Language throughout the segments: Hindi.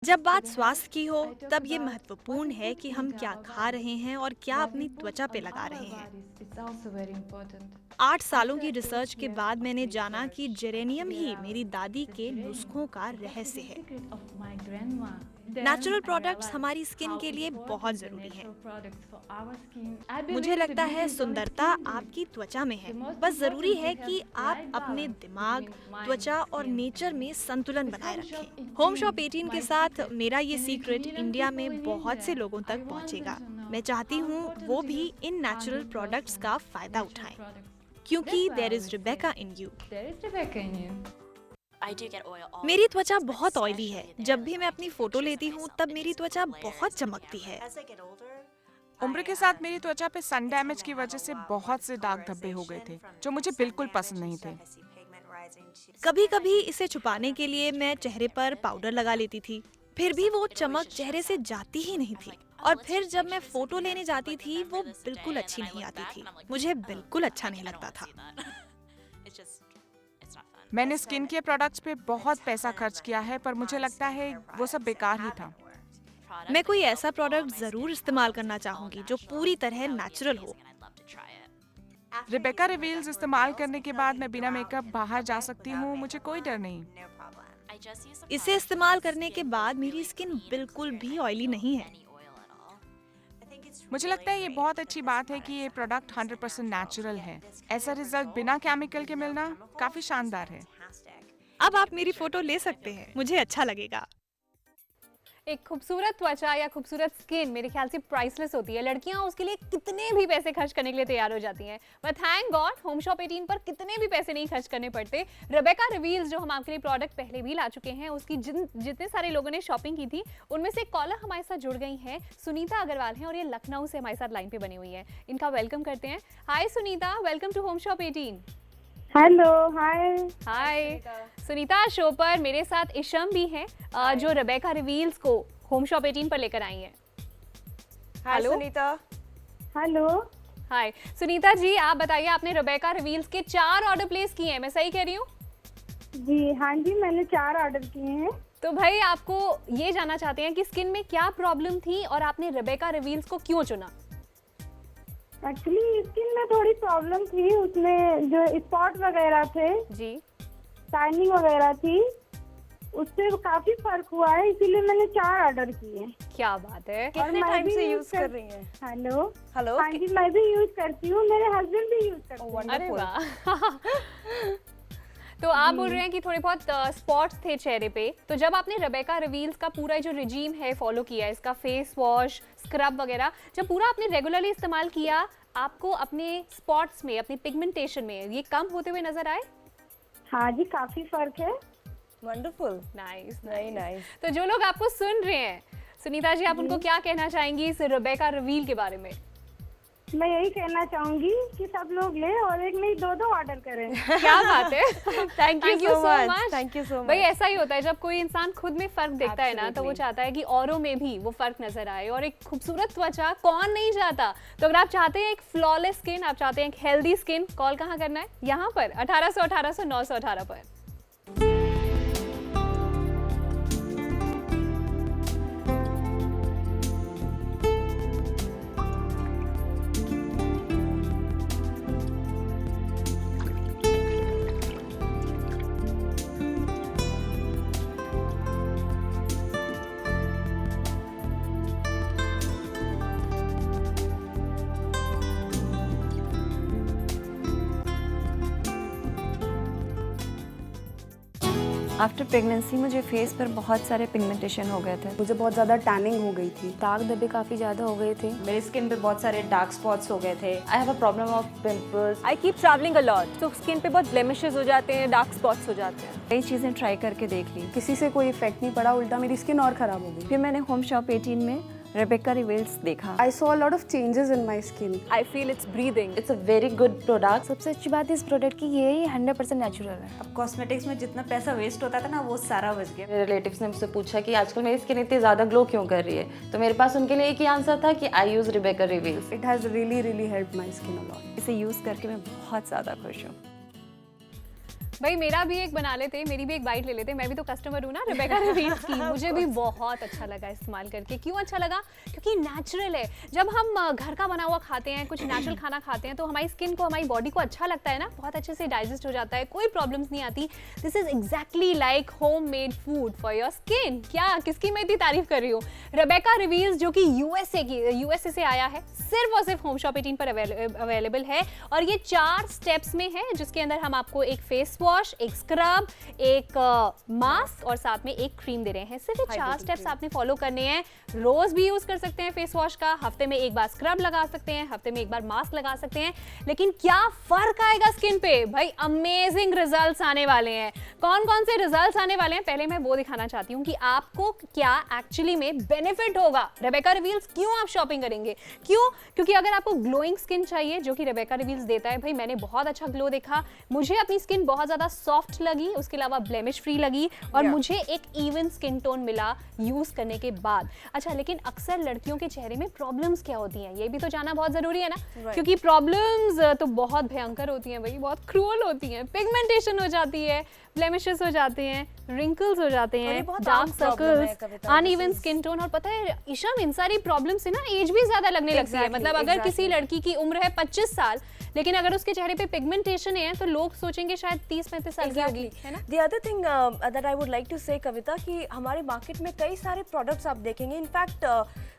जब बात स्वास्थ्य की हो तब ये महत्वपूर्ण है कि हम क्या खा रहे हैं और क्या अपनी त्वचा पे लगा रहे हैं। 8 सालों की रिसर्च के बाद मैंने जाना कि जेरेनियम ही मेरी दादी के नुस्खों का रहस्य है। नेचुरल प्रोडक्ट्स हमारी स्किन के लिए बहुत जरूरी हैं। मुझे लगता है सुंदरता आपकी त्वचा में है। बस जरूरी है कि आप अपने दिमाग, त्वचा और नेचर में संतुलन बनाए रखें। होम शॉप 18 के साथ मेरा ये सीक्रेट इंडिया में बहुत से लोगों तक पहुंचेगा। मैं चाहती हूँ वो भी इन नेचुरल प्रोडक्ट्स का फायदा उठाएं, क्योंकि there is Rebecca in you. मेरी त्वचा बहुत ऑयली है। जब भी मैं अपनी फोटो लेती हूँ तब मेरी त्वचा बहुत चमकती है। उम्र के साथ मेरी त्वचा पे सन डैमेज की वजह से बहुत से दाग धब्बे हो गए थे जो मुझे बिल्कुल पसंद नहीं थे। कभी कभी इसे छुपाने के लिए मैं चेहरे पर पाउडर लगा लेती थी, फिर भी वो चमक चेहरे से जाती ही नहीं थी। और फिर जब मैं फोटो लेने जाती थी वो बिल्कुल अच्छी नहीं आती थी। मुझे बिल्कुल अच्छा नहीं लगता था। मैंने स्किन केयर प्रोडक्ट्स पे बहुत पैसा खर्च किया है, पर मुझे लगता है वो सब बेकार ही था। मैं कोई ऐसा प्रोडक्ट जरूर इस्तेमाल करना चाहूंगी जो पूरी तरह नेचुरल हो। रिबेका रिवील्स इस्तेमाल करने के बाद मैं बिना मेकअप बाहर जा सकती हूँ, मुझे कोई डर नहीं। इसे इस्तेमाल करने के बाद मेरी स्किन बिल्कुल भी ऑयली नहीं है। मुझे लगता है ये बहुत अच्छी बात है कि ये प्रोडक्ट 100% नेचुरल है। ऐसा रिजल्ट बिना केमिकल के मिलना काफी शानदार है। अब आप मेरी फोटो ले सकते हैं, मुझे अच्छा लगेगा। एक खूबसूरत त्वचा या खूबसूरत स्किन मेरे ख्याल से प्राइसलेस होती है। लड़कियां उसके लिए कितने भी पैसे खर्च करने के लिए तैयार हो जाती हैं, but thank God home shop 18 पर कितने भी पैसे नहीं खर्च करने पड़ते। रेबेका रिवील्स जो हम आपके लिए प्रोडक्ट पहले भी ला चुके हैं, उसकी जितने सारे लोगों ने शॉपिंग की थी उनमें से कॉलर हमारे साथ जुड़ गई हैं। सुनीता अग्रवाल हैं और ये लखनऊ से हमारे साथ लाइन पे बनी हुई है। इनका वेलकम करते हैं। Hi Sunita, welcome to home shop 18। Hello, hi. Hi Sunita, show पर मेरे साथ इशम भी हैं जो रेबेका रिवील्स को होम शॉप 18 पर लेकर आई हैं। Hi Sunita. Hello. Hi Sunita ji, आप बताइए, आपने रेबेका रिवील्स के 4 ऑर्डर प्लेस किए हैं, मैं सही कह रही हूँ? जी हाँ जी, मैंने 4 ऑर्डर किए हैं। तो भाई आपको ये जानना चाहते हैं कि स्किन में क्या प्रॉब्लम थी और आपने रेबेका रिवील्स को क्यों चुना? एक्चुअली स्किन में थोड़ी प्रॉब्लम थी, उसमें जो स्पॉट वगैरह थे जी, शाइनिंग वगैरह थी, उससे काफी फर्क हुआ है, इसीलिए मैंने 4 ऑर्डर किए। क्या बात है। कितने टाइम से यूज कर रही हैं? हेलो। हेलो। हाँ जी, मैं भी यूज करती हूँ, मेरे हस्बैंड भी यूज करते हैं। अरे वाह। तो आप बोल रहे हैं कि थोड़े बहुत स्पॉट्स थे चेहरे पे, तो जब आपने रेबेका रिवील्स का पूरा जो रिजीम है फॉलो किया, इसका फेस वॉश, स्क्रब वगैरह, जब पूरा आपने रेगुलरली इस्तेमाल किया, आपको अपने स्पॉट्स में, अपनी पिगमेंटेशन में ये कम होते हुए नजर आए? हाँ जी, काफी फर्क है। वंडरफुल। Nice nice. तो जो लोग आपको सुन रहे हैं, सुनीता जी, आप उनको क्या कहना चाहेंगी इस रेबेका रिवील के बारे में? मैं यही कहना चाहूंगी कि सब लोग लें और एक नहीं 2-2 ऑर्डर करें। क्या बात है। Thank you so much. Thank you so much. भाई ऐसा ही होता है, जब कोई इंसान खुद में फर्क देखता है ना, तो वो Absolutely. चाहता है कि औरों में भी वो फर्क नजर आए। और एक खूबसूरत त्वचा कौन नहीं चाहता। तो अगर आप चाहते हैं एक फ्लॉलेस स्किन, आप चाहते हैं एक हेल्दी स्किन, कॉल कहाँ करना है? यहाँ पर 1800 1800 918 पर। आफ्टर प्रेगनेंसी मुझे फेस पर बहुत सारे पिगमेंटेशन हो गए थे। मुझे बहुत ज़्यादा टैनिंग हो गई थी, दाग धब्बे काफ़ी ज़्यादा हो गए थे। मेरी स्किन पे बहुत सारे डार्क स्पॉट्स हो गए थे। I have a problem of pimples. I keep travelling a lot, तो स्किन पे बहुत ब्लेमिशेस हो जाते हैं, डार्क स्पॉट्स हो जाते हैं। कई चीज़ें ट्राई करके देख ली, किसी से कोई इफेक्ट नहीं पड़ा, उल्टा मेरी स्किन और ख़राब हो गई। फिर मैंने होम शॉप 18 में रेबेका रिवील्स देखा। I saw a lot of changes in my skin. I feel it's breathing. It's a very good product. सबसे अच्छी बात इस प्रोडक्ट की ये है, 100% नेचुरल है। अब कॉस्मेटिक्स में जितना पैसा वेस्ट होता था ना, वो सारा बच गया। मेरे रिलेटिव्स ने मुझसे पूछा कि आजकल मेरी स्किन इतनी ज़्यादा ग्लो क्यों कर रही है, तो मेरे पास उनके लिए एक ही आंसर था कि I use Rebecca reveals. It has really help my skin a lot. इसे यूज़ करके मैं बहुत ज़्यादा खुश हूँ। भाई मेरा भी एक बना लेते, मेरी भी एक बाइट ले लेते, मैं भी तो कस्टमर हूँ ना रेबेका रिवील्स की। मुझे भी बहुत अच्छा लगा इस्तेमाल करके। क्यों अच्छा लगा? क्योंकि नेचुरल है। जब हम घर का बना हुआ खाते हैं, कुछ नेचुरल खाना खाते हैं, तो हमारी स्किन को, हमारी बॉडी को अच्छा लगता है ना, बहुत अच्छे से डाइजेस्ट हो जाता है, कोई प्रॉब्लम्स नहीं आती। This is exactly like home made food for your skin. क्या किसकी मैं इतनी तारीफ कर रही हूँ? रेबेका रिवील्स जो कि यूएसए से आया है, सिर्फ और सिर्फ होम शॉप 18 पर अवेलेबल है। और ये 4 स्टेप्स में है, जिसके अंदर हम आपको एक फेस वॉश, एक स्क्रब, एक मास्क और साथ में एक क्रीम दे रहे हैं। सिर्फ ये 4 स्टेप्स आपने फॉलो करने हैं। रोज भी यूज कर सकते हैं फेस वॉश का, हफ्ते में एक बार स्क्रब लगा सकते हैं, हफ्ते में एक बार मास्क लगा सकते हैं। लेकिन क्या फर्क आएगा स्किन पे? भाई अमेजिंग रिजल्ट्स आने वाले हैं। कौन कौन से रिजल्ट्स आने वाले हैं, पहले मैं वो दिखाना चाहती हूँ कि आपको क्या एक्चुअली में बेनिफिट होगा। रेबेका रिवील्स क्यों आप शॉपिंग करेंगे? क्यों? क्योंकि अगर आपको ग्लोइंग स्किन चाहिए, जो कि रेबेका रिवील्स देता है, भाई मैंने बहुत अच्छा ग्लो देखा, मुझे अपनी स्किन बहुत ज्यादा सॉफ्ट लगी, उसके अलावा ब्लेमिश फ्री लगी और मुझे एक इवन स्किन टोन मिला यूज करने के बाद। अच्छा, लेकिन अक्सर लड़कियों के चेहरे में प्रॉब्लम्स क्या होती हैं, ये भी तो जानना बहुत जरूरी है ना। क्योंकि प्रॉब्लम्स तो बहुत भयंकर होती हैं भाई, बहुत क्रूअल होती हैं। पिगमेंटेशन हो जाती है, ब्लेमिशेस हो जाते हैं, रिंकल्स हो जाते हैं, dark circles, uneven skin tone. और पता है ईशम, इन सारी प्रॉब्लम से ना एज भी ज्यादा लगने लगती है। मतलब अगर किसी लड़की की उम्र है 25 साल, लेकिन अगर उसके चेहरे पे पिगमेंटेशन है, तो लोग सोचेंगे शायद 30-35 साल की होगी, है ना। The other thing that I would like to say, कविता, कि हमारे मार्केट में कई सारे प्रोडक्ट्स आप देखेंगे। इनफैक्ट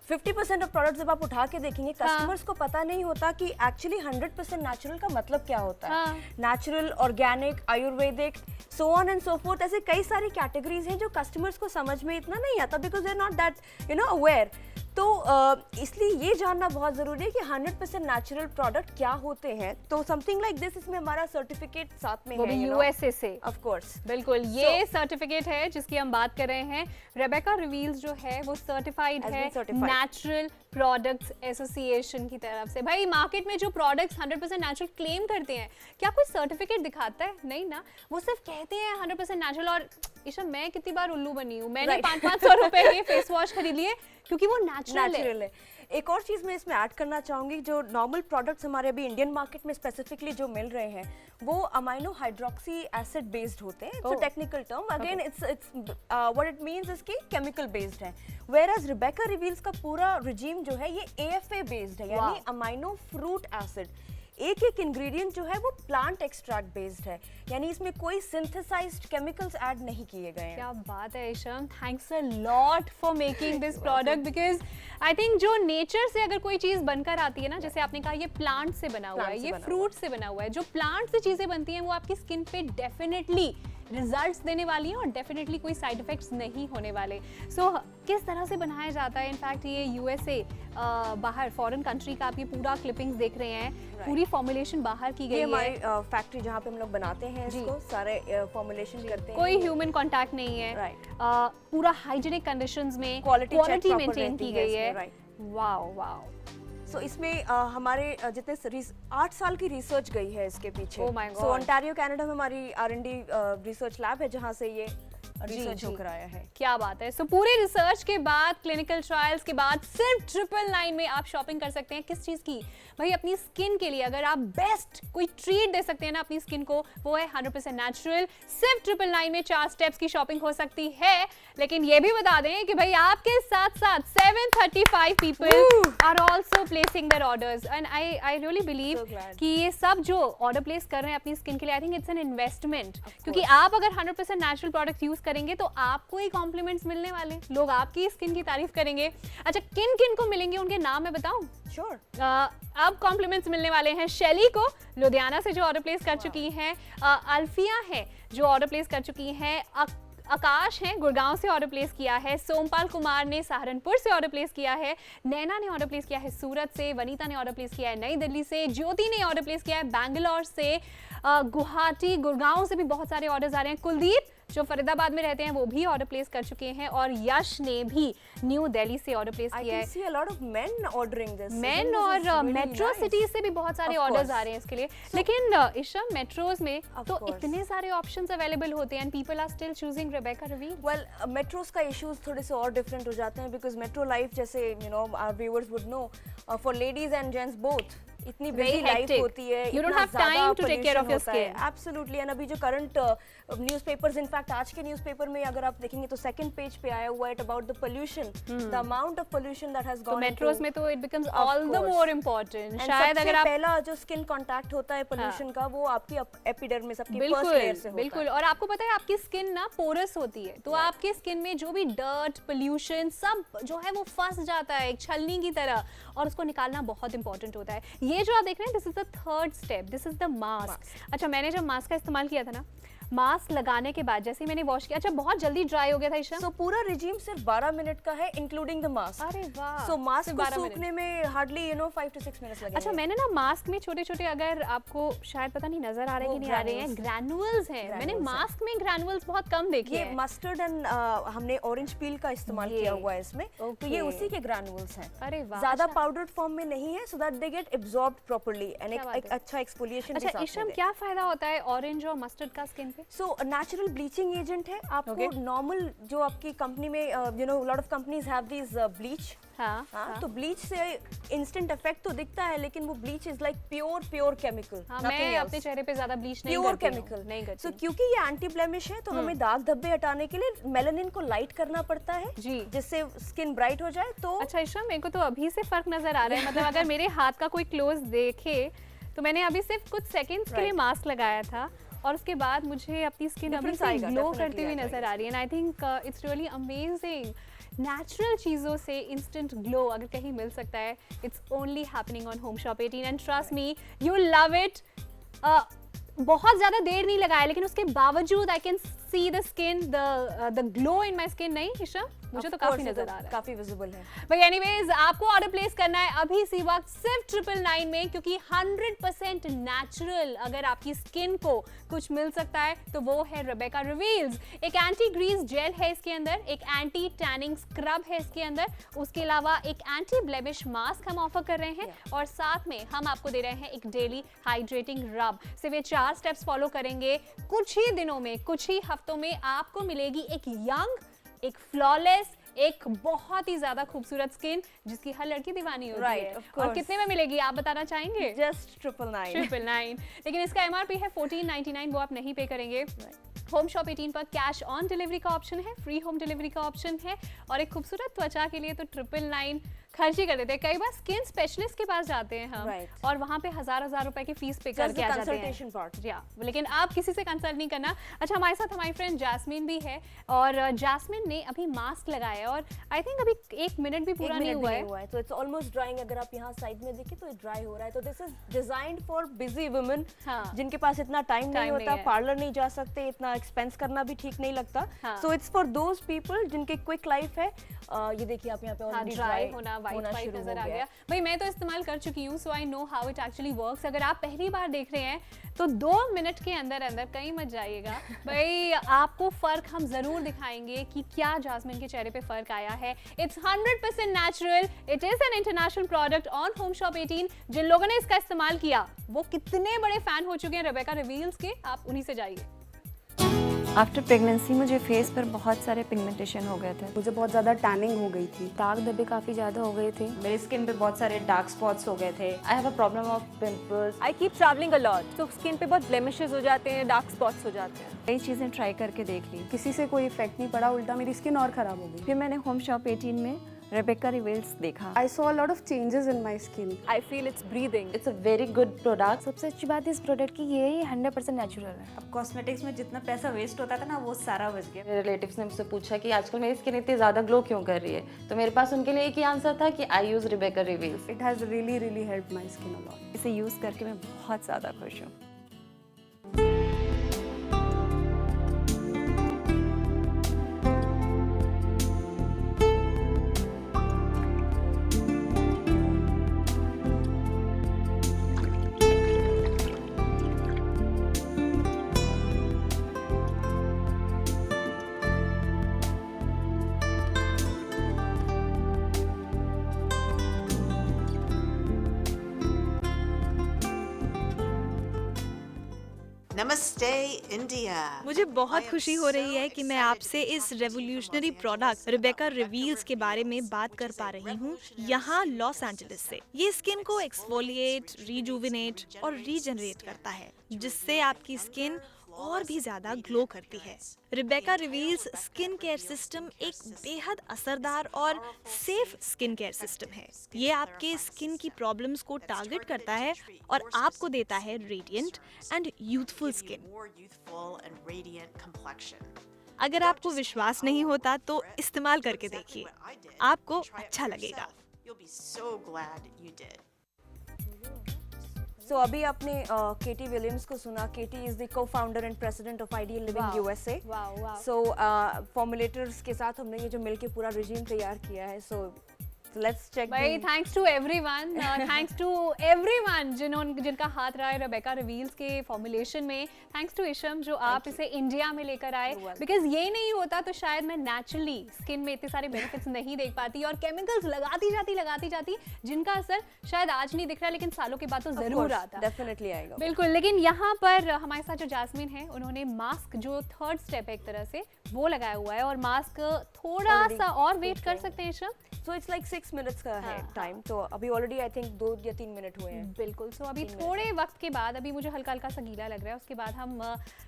50% ऑफ प्रोडक्ट्स जब आप उठा के देखेंगे, कस्टमर्स को पता नहीं होता कि एक्चुअली 100% नेचुरल का मतलब क्या होता है। Natural, organic, Ayurvedic, so on and so fourth, ऐसे कई सारी कैटेगरीज हैं जो कस्टमर्स को समझ में इतना नहीं आता, because they are not that aware. तो इसलिए ये जानना बहुत ज़रूरी है कि 100% नेचुरल प्रोडक्ट क्या होते हैं। तो समथिंग लाइक दिस, इसमें हमारा सर्टिफिकेट साथ में है, यूएसए से। ऑफ कोर्स, बिल्कुल, ये सर्टिफिकेट है जिसकी हम बात कर रहे हैं। रेबेका रिवील्स जो है वो सर्टिफाइड है नेचुरल प्रोडक्ट्स एसोसिएशन की तरफ से। भाई मार्केट में जो प्रोडक्ट्स 100% नेचुरल क्लेम करते हैं, क्या कोई सर्टिफिकेट दिखाता है? नहीं ना, वो सिर्फ कहते हैं 100% नेचुरल। और ईशा, मैं कितनी बार उल्लू बनी हूँ, मैंने 500 रुपए के फेस वॉश खरीद लिए क्योंकि वो नेचुरल है। एक और चीज़ मैं इसमें ऐड करना चाहूँगी, जो नॉर्मल प्रोडक्ट्स हमारे अभी इंडियन मार्केट में स्पेसिफिकली जो मिल रहे हैं, वो अमाइनो हाइड्रोक्सी एसिड बेस्ड होते हैं। It's a technical term, again it's what it means is कि केमिकल बेस्ड है। वेयरएज रेबेका रिवील्स का पूरा रिजीम जो है ये AFA बेस्ड है, यानी अमाइनो फ्रूट एसिड। एक एक इंग्रेडिएंट जो है वो प्लांट एक्सट्रैक्ट बेस्ड है, यानी इसमें कोई सिंथेसाइज्ड केमिकल्स ऐड नहीं किए गए हैं। क्या बात है Isham, thanks a lot for making this product, because I think जो नेचर से अगर कोई चीज़ बनकर आती है ना, जैसे आपने कहा ये प्लांट से बना हुआ है, ये फ्रूट से बना हुआ है, जो प्लांट से चीज़ें बनती हैं वो आपकी स्किन पे डेफिनेटली रिजल्ट्स देने वाली हैं और डेफिनेटली कोई साइड इफेक्ट्स नहीं होने वाले। सो किस तरह से बनाया जाता है, इनफैक्ट ये यूएसए बाहर फॉरेन कंट्री का आप ये पूरा क्लिपिंग्स देख रहे हैं, पूरी फॉर्मुलेशन बाहर की गई है। हमारी फैक्ट्री जहाँ पे हम लोग बनाते हैं इसको, सारे फॉर्मुलेशन करते हैं, कोई ह्यूमन कांटेक्ट नहीं है, पूरा हाइजीनिक कंडीशंस में क्वालिटी मेंटेन की गई है। Wow wow. सो इसमें हमारे जितने 8 साल की रिसर्च गई है इसके पीछे। सो ओंटारियो कनाडा में हमारी R&D रिसर्च लैब है जहाँ से ये रिसर्च होकर आया है। क्या बात है। सो पूरे रिसर्च के बाद, क्लिनिकल ट्रायल्स के बाद सिर्फ 999 में आप शॉपिंग कर सकते हैं। किस चीज़ की? भाई अपनी स्किन के लिए। अगर आप बेस्ट कोई ट्रीट दे सकते हैं ना अपनी स्किन को, वो है 100% नेचुरल। सिर्फ 999 में 4 स्टेप्स की शॉपिंग हो सकती है। लेकिन ये भी बता दें कि भाई आपके साथ साथ 735 people are also placing their orders, and I really believe कि ये सब जो ऑर्डर प्लेस कर रहे हैं अपनी स्किन के लिए, I think it's an investment. क्योंकि आप अगर 100% नेचुरल प्रोडक्ट यूज करेंगे तो आपको ही कॉम्प्लीमेंट्स मिलने वाले, लोग आपकी स्किन की तारीफ करेंगे। अच्छा, किन किन को मिलेंगे उनके नाम मैं बताऊं? श्योर। अब कॉम्प्लीमेंट्स मिलने वाले हैं शैली को, लुधियाना से जो ऑर्डर प्लेस कर चुकी हैं, अल्फिया है जो ऑर्डर प्लेस कर चुकी हैं, आकाश हैं गुड़गांव से ऑर्डर प्लेस किया है, सोमपाल कुमार ने सहारनपुर से ऑर्डर प्लेस किया है, नैना ने ऑर्डर प्लेस किया है सूरत से, वनीता ने ऑर्डर प्लेस किया है नई दिल्ली से, ज्योति ने ऑर्डर प्लेस किया है बैंगलोर से, गुवाहाटी, गुड़गांव से भी बहुत सारे ऑर्डर्स आ रहे हैं। कुलदीप जो फरीदाबाद में रहते हैं वो भी ऑर्डर प्लेस कर चुके हैं, और यश ने भी न्यू दिल्ली से ऑर्डर प्लेस किया है। I can see a lot of men ordering this. Men और मेट्रो सिटीज से भी बहुत सारे ऑर्डर्स आ रहे हैं इसके लिए। लेकिन ईशा, मेट्रोज में तो इतने सारे ऑप्शंस अवेलेबल होते हैं, and people are still choosing Rebecca reveals. Well, metros का इश्यूज थोड़े से और डिफरेंट हो जाते हैं, बिकॉज मेट्रो लाइफ, जैसे our viewers would know, for ladies and gents both, इतनी Very बिजी लाइफ hectic. होती है, You don't इतना have ज़्यादा time to take care of pollution your होता है। skin. Absolutely. एंड अभी जो करंट न्यूज़पेपर्स, इनफैक्ट आज के न्यूज़पेपर में अगर आप देखेंगे तो सेकंड पेज पे आया हुआ है about the pollution, the amount of pollution that has तो गॉन मेट्रोस में तो it becomes Of all the course. More important. शायद अगर आप पहला जो स्किन कांटेक्ट होता है पोल्यूशन का, वो आपकी एपिडर्मिस, आपकी फर्स्ट बिल्कुल लेयर से होता बिल्कुल, और आपको पता है आपकी स्किन ना पोरस होती है, तो आपके स्किन में जो भी डर्ट पोल्यूशन सब जो है वो फंस जाता है एक छलनी की तरह, और उसको निकालना बहुत इंपॉर्टेंट होता है। ये जो आप देख रहे हैं, this is the third step, this is the mask. अच्छा, मैंने जब मास्क का इस्तेमाल किया था ना, मास्क लगाने के बाद जैसे ही मैंने वॉश किया, अच्छा बहुत जल्दी ड्राई हो गया था ईशा। सो पूरा रिजीम सिर्फ 12 मिनट का है, इंक्लूडिंग द मास्क। अरे वाह, सो मास्क सिर्फ को 12 मिनट। सूखने में हार्डली 5 to 6 मिनट्स लगेंगे। अच्छा, मैंने ना मास्क में छोटे छोटे, अगर आपको शायद पता नहीं नजर आ रहे हैं वो कि नहीं आ रहे हैं, ग्रैनुअल्स हैं। मैंने मास्क में ग्रैनुअल्स बहुत कम देखे ये हैं। मस्टर्ड एंड हमने ऑरेंज पील का इस्तेमाल किया हुआ है इसमें, तो ये उसी के ग्रैनुअल्स हैं। अरे वाह, ज्यादा अच्छा। पाउडर्ड फॉर्म में नहीं है, so that they get absorbed properly and क्या बात एक है। अच्छा एक्सफोलिएशन अच्छा ईशम, क्या फायदा होता है ऑरेंज और मस्टर्ड का स्किन पे? सो नेचुरल ब्लीचिंग एजेंट है। आपको नॉर्मल जो आपकी कंपनी में lot of companies have this bleach, हाँ, तो ब्लीच से इंस्टेंट इफेक्ट तो दिखता है, लेकिन वो bleach is like pure chemical. हाँ, मैं अपने चेहरे पे ज्यादा ब्लीच नहीं प्योर करती हूँ, केमिकल नहीं करती सो हूँ। क्योंकि ये एंटी ब्लेमिश है, तो हमें दाग धब्बे हटाने के लिए मेलानिन को लाइट करना पड़ता है जी। जिससे स्किन ब्राइट हो जाए। तो अच्छा ईशा, मेरे को तो अभी से फर्क नजर आ रहा है, मतलब अगर मेरे हाथ का कोई क्लोज देखे तो मैंने अभी सिर्फ कुछ सेकंड्स के लिए मास्क लगाया था, और उसके बाद मुझे अपनी स्किन अभी Difference से आएगा, ग्लो definitely करती हुई आएगा, नजर आ रही है। And I think it's really amazing. Natural चीज़ों से इंस्टेंट ग्लो अगर कहीं मिल सकता है, it's only happening on home shop 18 and trust me, you love it. बहुत ज़्यादा देर नहीं लगाया, लेकिन उसके बावजूद I can see the skin, the glow in my skin. नहीं ईशा, मुझे तो काफी नजर आ रहा है, काफी विजिबल है। बट एनीवेज, आपको ऑर्डर प्लेस करना है अभी सी वक्त सिर्फ 999 में, क्योंकि 100% नेचुरल अगर आपकी स्किन को कुछ मिल सकता है तो वो है रेबेका रिवील्स। एक एंटी ग्रीस जेल है इसके अंदर, एक एंटी टैनिंग स्क्रब है इसके अंदर, उसके अलावा एक एंटी ब्लेमिश मास्क हम ऑफर कर रहे हैं, और साथ में हम आपको दे रहे हैं एक डेली हाइड्रेटिंग रब। सिर्फ ये 4 स्टेप्स फॉलो करेंगे, कुछ ही दिनों में, कुछ ही हफ्तों में आपको मिलेगी एक यंग, एक फ्लॉलेस, एक बहुत ही ज्यादा खूबसूरत स्किन जिसकी हर लड़की दीवानी होती है। of और course. कितने में मिलेगी आप बताना चाहेंगे? जस्ट 999। 999, लेकिन इसका MRP है 1499, वो आप नहीं पे करेंगे। होम शॉप 18 पर कैश ऑन डिलीवरी का ऑप्शन है, फ्री होम डिलीवरी का ऑप्शन है, और एक खूबसूरत त्वचा के लिए तो 999 खर्च ही कर देते हैं। कई बार स्किन स्पेशलिस्ट के पास जाते हैं हम, Right. और वहाँ पे हजार रुपए की फीस पे करके आ जाते हैं। Consultation part. या लेकिन आप किसी से कंसल्ट नहीं करना। अच्छा, हमारे साथ हमारी फ्रेंड जैस्मिन भी है, और जैस्मिन ने अभी मास्क लगाया है, और आई थिंक अभी 1 मिनट भी पूरा नहीं हुआ है। तो इट्स ऑलमोस्ट ड्राइंग। अगर आप यहाँ साइड में देखिए तो ड्राई हो रहा है। तो this is designed for busy women, हाँ। जिनके पास इतना टाइम नहीं Time होता, नहीं है। पार्लर नहीं जा सकते, इतना एक्सपेंस करना भी ठीक नहीं लगता। हाँ। So it's for those people जिनके क्विक लाइफ है। ये देखिए आप यहाँ पे ऑलरेडी ड्राई होना, वाइट नजर आ गया। भाई मैं तो इस्तेमाल कर चुकी हूँ, so I know how it actually works. अगर आप पहली बार देख रहे हैं तो 2 मिनट के अंदर अंदर कहीं मत जाइएगा भाई, आपको फर्क हम जरूर दिखाएंगे कि क्या जैस्मिन के चेहरे पे फर्क आया है। It's 100% natural, it is an international product on home shop 18। जिन लोगों ने इसका इस्तेमाल किया वो कितने बड़े फैन हो चुके हैं रेबेका रिवील्स के, आप उन्हीं से जाइए। आफ्टर प्रेगनेंसी मुझे फेस पर बहुत सारे पिगमेंटेशन हो गए थे। मुझे बहुत ज़्यादा टैनिंग हो गई थी। दाग धब्बे काफ़ी ज़्यादा हो गए थे। मेरे स्किन पे बहुत सारे डार्क स्पॉट्स हो गए थे। I have a problem of pimples. I keep travelling a lot, तो स्किन पे बहुत ब्लेमिशेस हो जाते हैं, डार्क स्पॉट्स हो जाते हैं। कई चीज़ें ट्राई करके देख ली, किसी से कोई इफेक्ट नहीं पड़ा, उल्टा मेरी स्किन और ख़राब हो गई। फिर मैंने होम शॉप 18 में रेबेका रिवील्स देखा। I saw a lot of changes in my skin. I feel it's breathing. It's a very good product. सबसे अच्छी बात है इस प्रोडक्ट की ये है 100% नेचुरल है। अब कॉस्मेटिक्स में जितना पैसा वेस्ट होता था ना, वो सारा बच गया। मेरे रिलेटिव्स ने मुझसे पूछा कि आजकल मेरी स्किन इतनी ज़्यादा ग्लो क्यों कर रही है, तो मेरे पास उनके लिए एक ही आंसर था कि I use Rebecca reveals. It has really help my skin a lot. इसे यूज़ करके मैं बहुत ज़्यादा खुश हूँ। Namaste, India. मुझे बहुत खुशी हो रही है कि मैं आपसे इस रेवोल्यूशनरी प्रोडक्ट रिबेका रिवील्स के बारे में बात कर पा रही हूँ यहाँ लॉस एंजलिस से। ये स्किन को एक्सफोलिएट, रिजुविनेट और रीजनरेट करता है, जिससे आपकी स्किन और भी ज्यादा ग्लो करती है। Rebecca reveals skin care system एक बेहद असरदार और सेफ स्किन केयर सिस्टम है। ये आपके स्किन की प्रॉब्लम्स को टारगेट करता है और आपको देता है radiant and youthful skin. More youthful and radiant complexion. अगर आपको विश्वास नहीं होता तो इस्तेमाल करके देखिए, आपको अच्छा लगेगा। You'll be so glad you did. सो अभी आपने केटी विलियम्स को सुना। Katie is the co-founder and president of ideal living USA. So formulators के साथ हमने ये जो मिलके पूरा रिजीम तैयार किया है। सो लेट्स चेक भाई थैंक्स टू एवरीवन जिनका हाथ रहा है रिबेका रिवील्स के फॉर्मुलेशन में। थैंक्स टू इशम जो आप इसे इंडिया में लेकर आए, बिकॉज ये नहीं होता तो शायद मैं नेचुरली स्किन में इतने सारे बेनिफिट्स नहीं देख पाती और केमिकल्स लगाती जाती जिनका असर शायद आज नहीं दिख रहा, लेकिन सालों के बाद तो जरूर आता। डेफिनेटली आएगा बिल्कुल। लेकिन यहाँ पर हमारे साथ जो जास्मिन है, उन्होंने मास्क जो थर्ड स्टेप है एक तरह से वो लगाया हुआ है, और मास्क थोड़ा सा और वेट कर सकते हैं इशम। सो इट्स लाइक 6 मिनट्स का है टाइम, तो अभी ऑलरेडी आई थिंक 2 या 3 मिनट हुए हैं। बिल्कुल। सो अभी थोड़े वक्त के बाद, अभी मुझे हल्का हल्का सा गीला लग रहा है, उसके बाद हम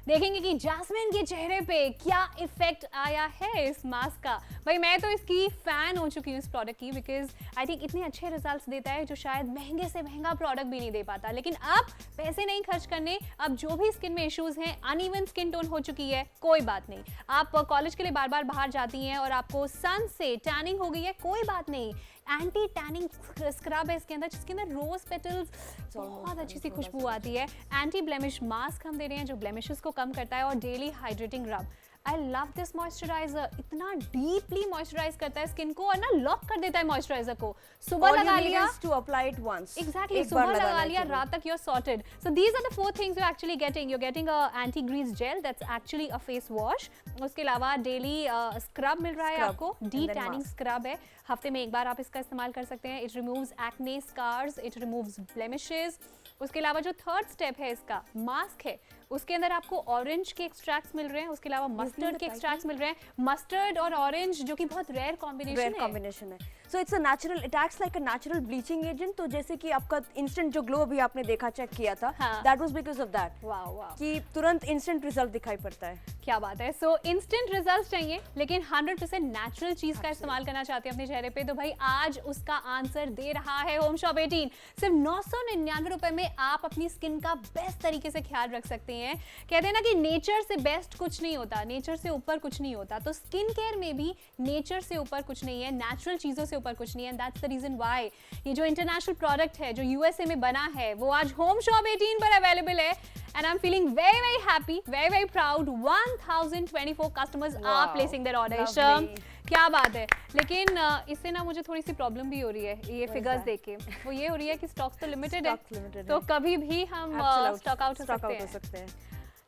देखेंगे कि जास्मिन के चेहरे पे क्या इफेक्ट आया है इस मास्क का। भाई मैं तो इसकी फैन हो चुकी हूँ इस प्रोडक्ट की, बिकॉज आई थिंक इतने अच्छे रिजल्ट्स देता है जो शायद महंगे से महंगा प्रोडक्ट भी नहीं दे पाता। लेकिन अब पैसे नहीं खर्च करने, अब जो भी स्किन में इश्यूज हैं, अनइवन स्किन टोन हो चुकी है, कोई बात नहीं। आप कॉलेज के लिए बार बार बाहर जाती हैं और आपको सन से टैनिंग हो गई है, कोई बात नहीं। एंटी टैनिंग स्क्रब है इसके अंदर, जिसके अंदर रोज पेटल्स, बहुत अच्छी सी खुशबू आती है। एंटी ब्लेमिश मास्क हम दे रहे हैं जो ब्लेमिशेस को कम करता है, और डेली हाइड्रेटिंग रब। आई लव दिस मॉइस्चराइजर, इतना डीपली मॉइस्चराइज करता है स्किन को और ना लॉक कर देता है मॉइस्चराइजर को। सुबह लगा लिया to apply it once. Exactly, सुबह लगा लिया, रात तक you are sorted. So these are the 4 things you actually getting. You getting a anti grease gel that's actually a face wash. उसके अलावा डेली स्क्रब मिल रहा है आपको, डी टैनिंग स्क्रब है, हफ्ते में एक बार आप इसका इस्तेमाल कर सकते हैं। It removes acne scars, it removes blemishes. उसके अलावा जो थर्ड स्टेप है इसका मास्क है, उसके अंदर आपको ऑरेंज के एक्सट्रैक्ट्स मिल रहे हैं, उसके अलावा मस्टर्ड के एक्सट्रैक्ट्स मिल रहे हैं। मस्टर्ड और ऑरेंज जो कि बहुत रेयर कॉम्बिनेशन है। So it's a natural, it acts like a natural bleaching agent. तो जैसे कि आपका इंस्टेंट जो ग्लो अभी आपने देखा, चेक किया था, that was because of that. Wow कि तुरंत इंस्टेंट रिजल्ट दिखाई पड़ता है। क्या बात है। सो इंस्टेंट रिजल्ट्स चाहिए लेकिन 100% नेचुरल चीज का इस्तेमाल करना चाहते हैं अपने चेहरे पे, तो भाई आज उसका आंसर दे रहा है होम शॉप 18। सिर्फ 999 रुपए में आप अपनी स्किन का बेस्ट तरीके से ख्याल रख सकते हैं। कहते हैं ना कि नेचर से बेस्ट कुछ नहीं होता, नेचर से ऊपर कुछ नहीं होता, तो स्किन केयर में भी नेचर से ऊपर कुछ नहीं है, नेचुरल चीजों से ऊपर कुछ नहीं है। दैट्स द रीजन व्हाई ये जो इंटरनेशनल प्रोडक्ट है जो यूएसए में बना है, वो आज होम शॉप 18 पर अवेलेबल है। And I'm feeling very, very happy, very, very proud. 1024 customers are placing their order. Isham, क्या बात है। लेकिन इससे ना मुझे थोड़ी सी प्रॉब्लम भी हो रही है ये फिगर्स देख के। वो ये हो रही है कि स्टॉक्स तो लिमिटेड है, तो कभी भी हम स्टॉक आउट हो सकते हैं।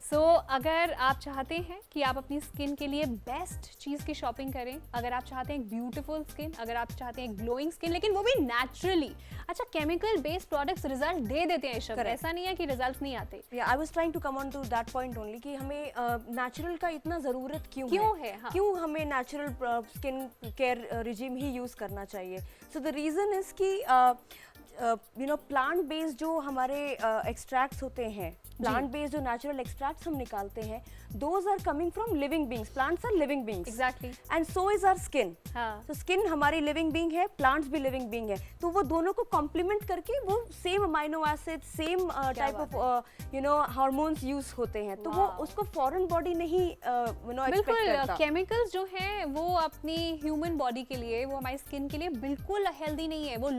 सो अगर आप चाहते हैं कि आप अपनी स्किन के लिए बेस्ट चीज़ की शॉपिंग करें, अगर आप चाहते हैं एक ब्यूटीफुल स्किन, अगर आप चाहते हैं एक ग्लोइंग स्किन, लेकिन वो भी नेचुरली, अच्छा केमिकल बेस्ड प्रोडक्ट्स रिजल्ट दे देते हैं इशम, ऐसा नहीं है कि रिजल्ट्स नहीं आते। I was trying to come on to that point only कि हमें नेचुरल का इतना ज़रूरत क्यों है? हाँ। क्यों हमें नेचुरल स्किन केयर रिजीम ही यूज़ करना चाहिए? सो द रीज़न इज़ कि प्लांट बेस्ड जो हमारे एक्सट्रैक्ट्स होते हैं, प्लांट बेस्ड जो नेचुरल एक्सट्रैक्ट्स हम निकालते हैं, those are coming from living beings. Plants are living beings, exactly, and so is our skin. तो स्किन हमारी लिविंग बींग है, प्लांट्स भी लिविंग बींग है, तो वो दोनों को कॉम्प्लीमेंट करके वो same amino acid, same type of hormones use होते हैं, तो वो उसको फॉरेन बॉडी नहीं बिल्कुल। केमिकल्स जो हैं वो अपनी ह्यूमन बॉडी के लिए, वो हमारी स्किन के लिए बिल्कुल हेल्दी नहीं है, वो